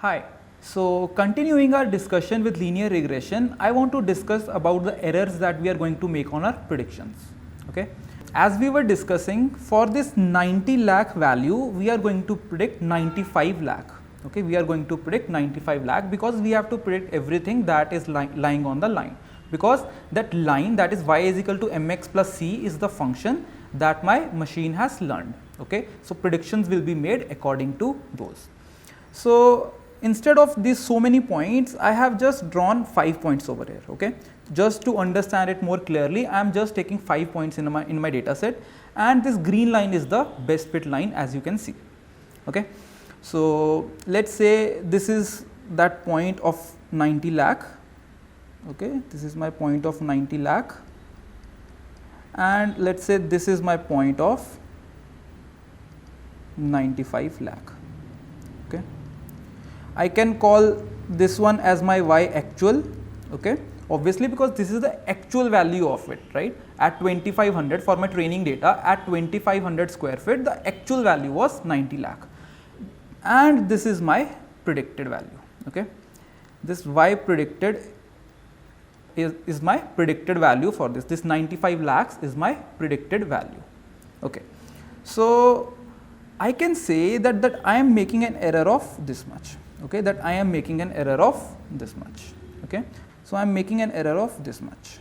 Hi. So continuing our discussion with linear regression, I want to discuss about the errors that we are going to make on our predictions. Okay. As we were discussing, for this 90 lakh value, we are going to predict 95 lakh. Okay, we are going to predict 95 lakh because we have to predict everything that is lying on the line, because that line, that is y is equal to mx plus c, is the function that my machine has learned. Okay, so predictions will be made according to those. So instead of these so many points, I have just drawn 5 points over here. Okay, just to understand it more clearly, I am just taking 5 points in my data set, and this green line is the best fit line, as you can see. Okay, so let's say this is that point of 90 lakh. Okay, this is my point of 90 lakh, and let's say this is my point of 95 lakh. Okay, I can call this one as my y actual. Okay, obviously because this is the actual value of it, right? At 2500 for my training data, at 2500 square feet, the actual value was 90 lakh, and this is my predicted value. Okay, this y predicted is my predicted value for this 95 lakhs is my predicted value. Okay, so I can say that I am making an error of this much. Okay, that I am making an error of this much. Okay, so I am making an error of this much.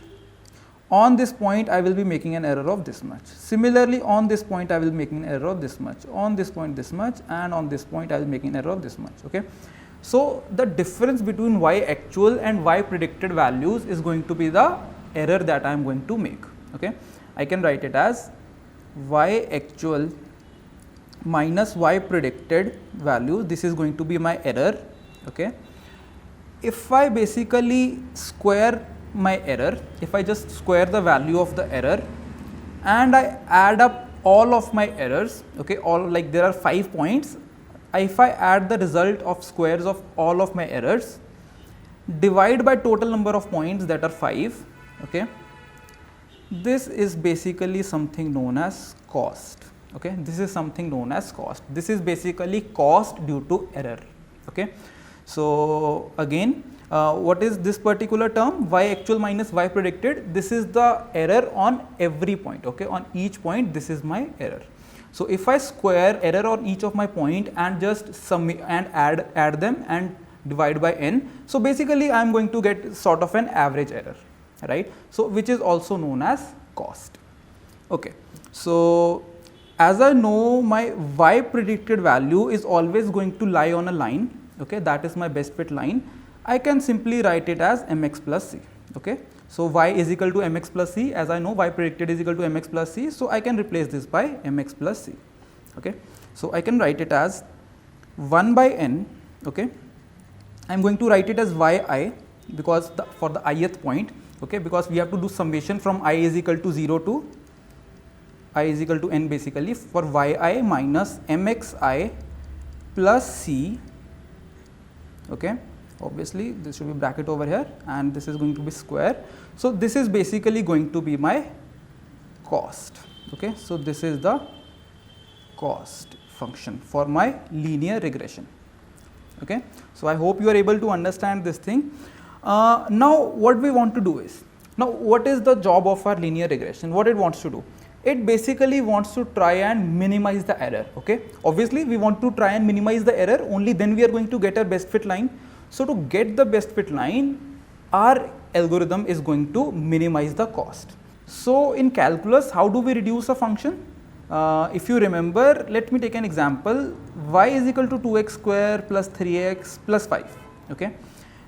On this point, I will be making an error of this much. Similarly, on this point, I will be making an error of this much. On this point, this much, and on this point, I will be making an error of this much. Okay, so the difference between y actual and y predicted values is going to be the error that I am going to make. Okay, I can write it as y actual minus y predicted value. This is going to be my error. Okay, if I basically square my error, if I just square the value of the error and I add up all of my errors, okay, all, like there are 5 points, if I add the result of squares of all of my errors, divide by total number of points, that are 5, okay, this is basically something known as cost. Okay, this is something known as cost. This is basically cost due to error. Okay, so again, what is this particular term? Y actual minus y predicted. This is the error on every point. Okay, on each point, this is my error. So if I square error on each of my point and just sum and add them and divide by n, so basically I am going to get sort of an average error, right? So which is also known as cost. Okay, so as I know, my y predicted value is always going to lie on a line. Okay, that is my best fit line. I can simply write it as mx plus c. Okay, so y is equal to mx plus c. As I know, y predicted is equal to mx plus c, so I can replace this by mx plus c. Okay, so I can write it as 1 by n. Okay, I am going to write it as yi because for the ith point. Okay, because we have to do summation from I is equal to 0 to I is equal to n, basically for yi minus mxi plus c. Okay, obviously this should be bracket over here and this is going to be square. So this is basically going to be my cost. Okay, so this is the cost function for my linear regression. Okay, so I hope you are able to understand this thing. Now what we want to do is, now what is the job of our linear regression? What it wants to do? It basically wants to try and minimize the error. Okay, obviously we want to try and minimize the error, only then we are going to get a best fit line. So to get the best fit line, our algorithm is going to minimize the cost. So in calculus, how do we reduce a function? If you remember, let me take an example. Y is equal to 2x square plus 3x plus 5. Okay,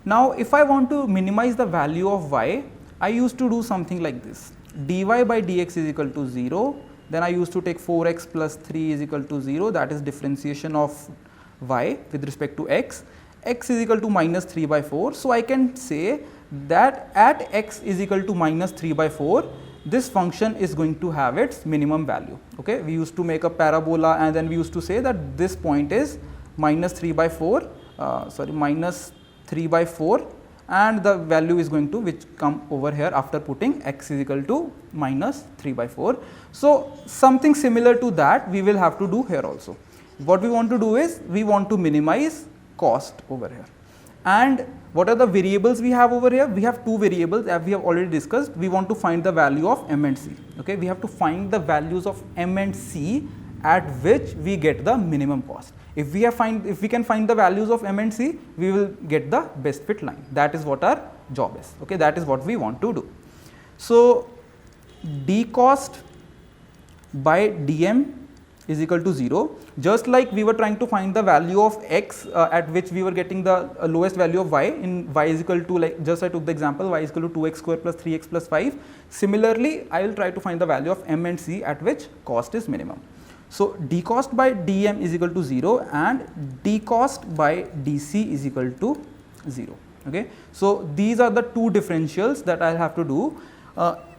now if I want to minimize the value of y, I used to do something like this. Dy by dx is equal to 0, then I used to take 4x plus 3 is equal to 0, that is differentiation of y with respect to x. X is equal to minus 3 by 4. So I can say that at x is equal to minus 3 by 4, this function is going to have its minimum value. Okay, we used to make a parabola and then we used to say that this point is minus 3 by 4, minus 3 by 4, and the value is going to which come over here after putting x is equal to minus 3 by 4. So something similar to that we will have to do here also. What we want to do is we want to minimize cost over here. And what are the variables we have over here? We have two variables, as we have already discussed. We want to find the value of M and C. Okay, we have to find the values of M and C at which we get the minimum cost. If we can find the values of M and C, we will get the best fit line. That is what our job is. Okay, that is what we want to do. So d cost by dm is equal to 0. Just like we were trying to find the value of x at which we were getting the lowest value of y, in y is equal to, like just I took the example, y is equal to 2x square plus 3x plus 5. Similarly, I will try to find the value of m and c at which cost is minimum. So d cost by dm is equal to 0 and d cost by dc is equal to 0. Okay. So these are the two differentials that I will have to do.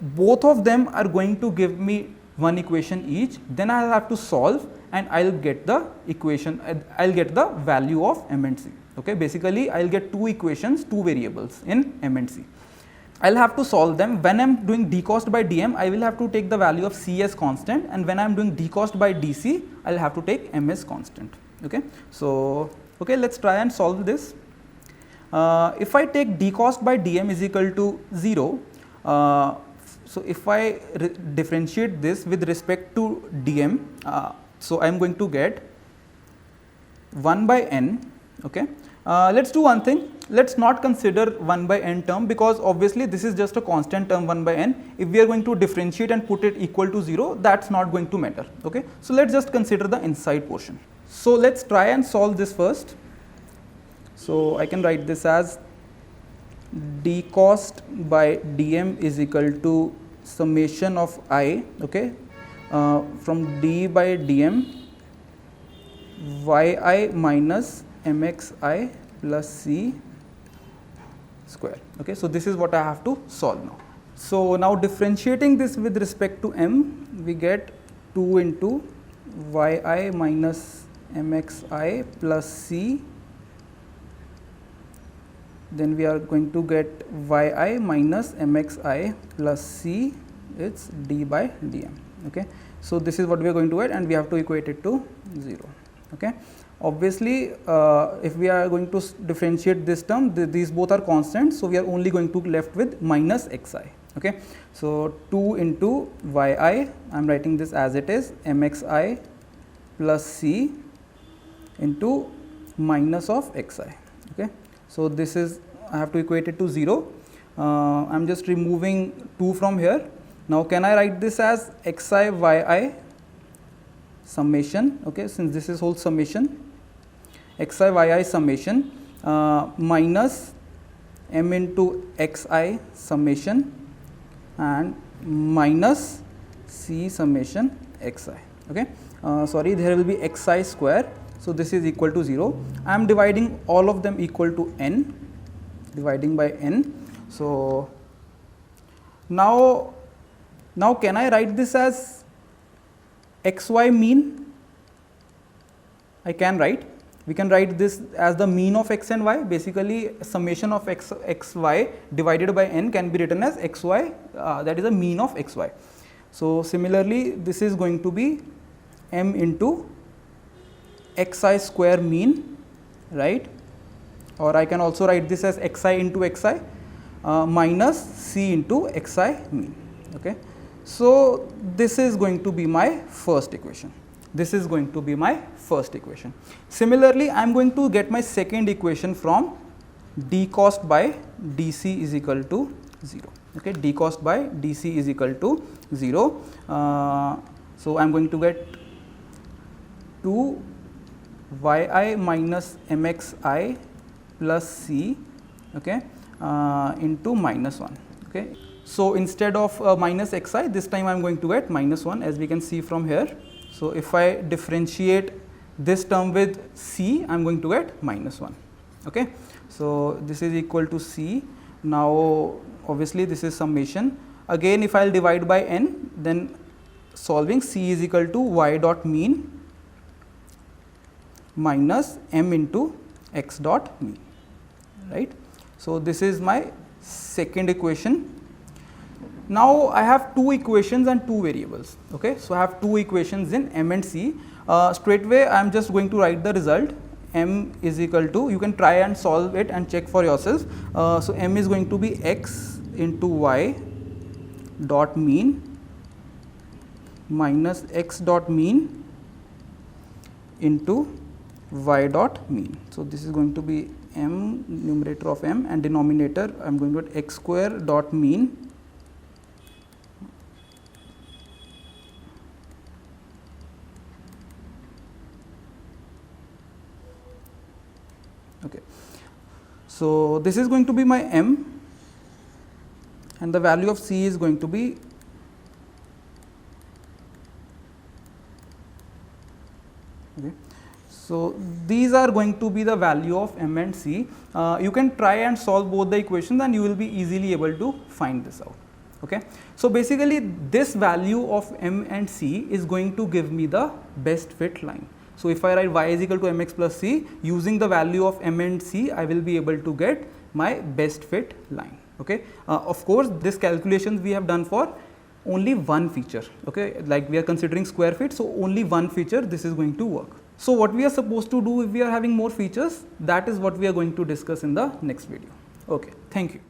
Both of them are going to give me one equation each, then I will have to solve and I will get the equation, I will get the value of m and c. Okay. Basically, I will get two equations, two variables in m and c. I will have to solve them. When I am doing d cost by dm, I will have to take the value of c as constant, and when I am doing d cost by dc, I will have to take m as constant. Okay. So, okay, let us try and solve this. If I take d cost by dm is equal to 0, so if I differentiate this with respect to dm, so I am going to get 1 by n. Okay. Let us do one thing. Let us not consider 1 by n term, because obviously this is just a constant term 1 by n. If we are going to differentiate and put it equal to 0, that is not going to matter. Okay. So let us just consider the inside portion. So let us try and solve this first. So I can write this as d cost by dm is equal to summation of I, okay, from d by dm yi minus mxi plus c square. Okay. So this is what I have to solve now. So now differentiating this with respect to m, we get 2 into yi minus mxi plus c, then we are going to get yi minus mxi plus c, it's d by dm. Okay. So this is what we are going to get, and we have to equate it to 0. Okay. Obviously, if we are going to differentiate this term, these both are constants, so we are only going to left with minus xi. Okay. So 2 into yi, I am writing this as it is, mxi plus c into minus of xi. Okay. So this is, I have to equate it to 0. I am just removing 2 from here. Now can I write this as xi yi summation, okay, since this is whole summation, xi yi summation minus m into xi summation and minus c summation xi. Okay. Sorry, there will be xi square. So this is equal to 0. I am dividing all of them equal to n, dividing by n. So now can I write this as xy mean? I can write. We can write this as the mean of x and y. Basically, summation of xy divided by n can be written as xy, that is the mean of xy. So similarly, this is going to be m into xi square mean, right? Or I can also write this as xi into xi minus c into xi mean. Okay. So this is going to be my first equation. This is going to be my first equation. Similarly, I am going to get my second equation from d cost by dc is equal to 0. Okay. D cost by dc is equal to 0. So I am going to get 2 yi minus mxi plus c, okay, into minus 1. Okay. So instead of minus xi, this time I am going to get minus 1, as we can see from here. So if I differentiate this term with c, I am going to get minus 1. Okay. So this is equal to c. Now obviously this is summation. Again, if I will divide by n, then solving, c is equal to y dot mean minus m into x dot mean, right. So this is my second equation. Now I have two equations and two variables. Okay. So I have two equations in m and c. Straightway I am just going to write the result m is equal to, you can try and solve it and check for yourself. So m is going to be x into y dot mean minus x dot mean into y dot mean. So this is going to be m, numerator of m, and denominator I am going to get x square dot mean okay. So this is going to be my m, and the value of c is going to be okay. So these are going to be the value of m and c. You can try and solve both the equations and you will be easily able to find this out. Okay. So basically this value of m and c is going to give me the best fit line. So if I write y is equal to mx plus c, using the value of m and c, I will be able to get my best fit line. Okay. Of course, this calculations we have done for only one feature. Okay, like we are considering square feet, so only one feature this is going to work. So what we are supposed to do if we are having more features, that is what we are going to discuss in the next video. Okay, thank you.